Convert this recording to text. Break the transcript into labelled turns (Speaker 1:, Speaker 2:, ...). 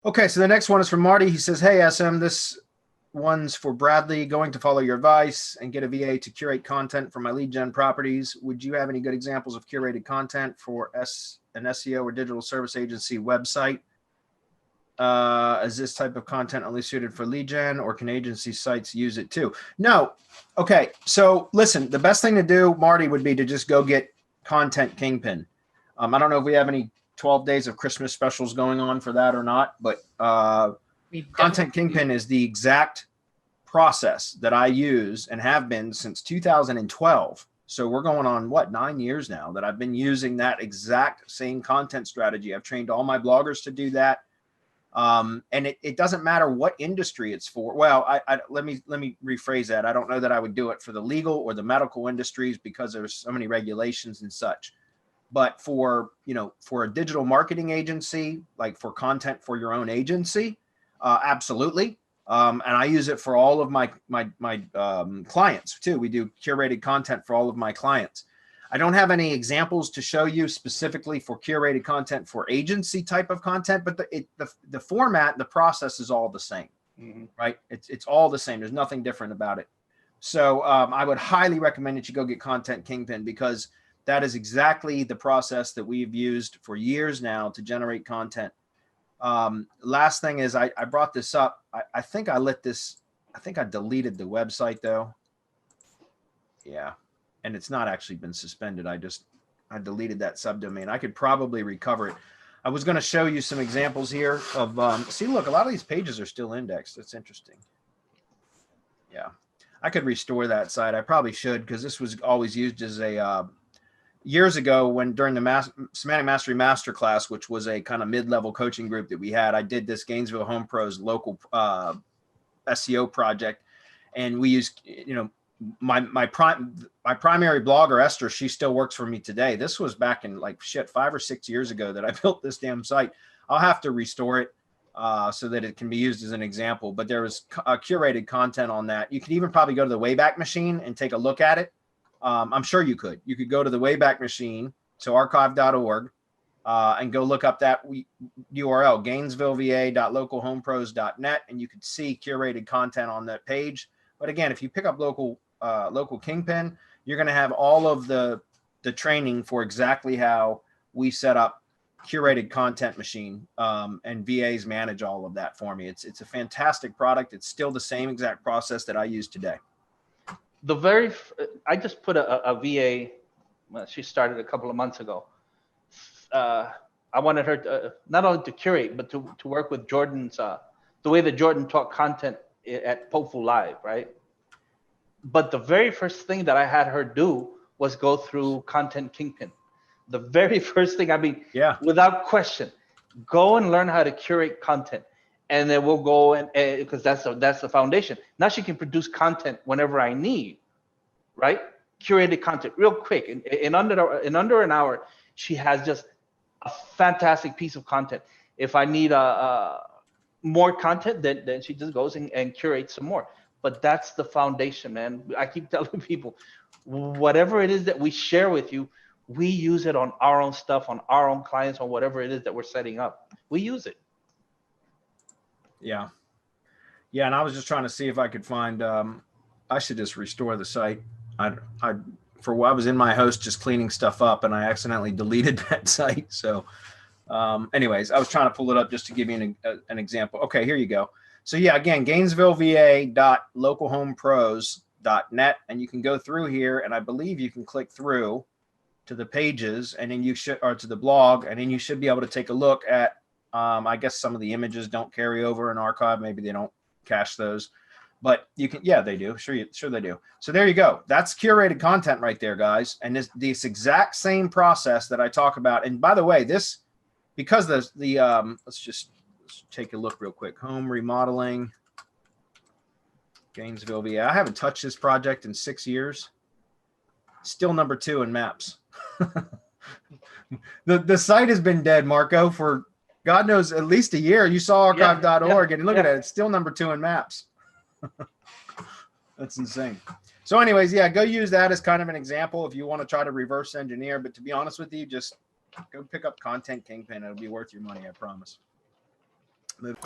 Speaker 1: Okay, so the next one is from Marty. He says, hey, SM, this one's for Bradley. Going to follow your advice and get a VA to curate content for my lead gen properties. Would you have any good examples of curated content for an SEO or digital service agency website? Is this type of content only suited for lead gen, or can agency sites use it too? No. Okay, so listen, the best thing to do, Marty, would be to just go get Content Kingpin. I don't know if we have any 12 days of Christmas specials going on for that or not, but Content Kingpin is the exact process that I use and have been since 2012. So we're going on, what, 9 years now that I've been using that exact same content strategy. I've trained all my bloggers to do that. And it doesn't matter what industry it's for. Well, let me rephrase that. I don't know that I would do it for the legal or the medical industries because there's so many regulations and such. But for a digital marketing agency, like for content for your own agency, absolutely. And I use it for all of my clients too. We do curated content for all of my clients. I don't have any examples to show you specifically for curated content for agency type of content, but the format, the process is all the same, right? It's all the same. There's nothing different about it. So I would highly recommend that you go get Content Kingpin, because that is exactly the process that we've used for years now to generate content. Last thing is I brought this up. I think I deleted the website though. Yeah. And it's not actually been suspended. I deleted that subdomain. I could probably recover it. I was going to show you some examples here of, see, look, a lot of these pages are still indexed. That's interesting. Yeah. I could restore that site. I probably should, because this was always used as a, years ago during the Semantic Mastery Masterclass, which was a kind of mid-level coaching group that we had, I did this Gainesville Home Pros local SEO project. And we used, my primary blogger, Esther, she still works for me today. This was back in 5 or 6 years ago that I built this damn site. I'll have to restore it so that it can be used as an example, but there was curated content on that. You could even probably go to the Wayback Machine and take a look at it. I'm sure you could go to the Wayback Machine, so archive.org, and go look up that URL, GainesvilleVA.localhomepros.net, and you could see curated content on that page. But again, if you pick up local Kingpin, you're going to have all of the training for exactly how we set up curated content machine, and VAs manage all of that for me. It's a fantastic product. It's still the same exact process that I use today.
Speaker 2: I just put a VA. Well, she started a couple of months ago. I wanted her to, not only to curate, but to work with Jordan's, the way that Jordan taught content at Popeful Live, right? But the very first thing that I had her do was go through Content Kingpin. The very first thing, I mean,
Speaker 1: yeah,
Speaker 2: without question, go and learn how to curate content. And then we'll go and because that's the foundation. Now she can produce content whenever I need, right? Curated content real quick. In under an hour, she has just a fantastic piece of content. If I need more content, then she just goes and curates some more. But that's the foundation, man. I keep telling people, whatever it is that we share with you, we use it on our own stuff, on our own clients, on whatever it is that we're setting up. We use it.
Speaker 1: Yeah. Yeah. And I was just trying to see if I could find, I should just restore the site. I was in my host just cleaning stuff up, and I accidentally deleted that site. So anyways, I was trying to pull it up just to give you an example. Okay, here you go. So yeah, again, GainesvilleVA.localhomepros.net, and you can go through here, and I believe you can click through to the pages, and then or to the blog, and then you should be able to take a look at, I guess some of the images don't carry over in archive. Maybe they don't cache those, but you can, yeah, they do. Sure they do. So there you go. That's curated content right there, guys. And this exact same process that I talk about. And by the way, because let's take a look real quick. Home remodeling, Gainesville, VA. I haven't touched this project in 6 years. Still number 2 in maps. The site has been dead, Marco, for God knows at least a year. You saw archive.org, and look at it. It's still number 2 in maps. That's insane. So anyways, yeah, go use that as kind of an example if you want to try to reverse engineer. But to be honest with you, just go pick up Content Kingpin. It'll be worth your money, I promise. Move.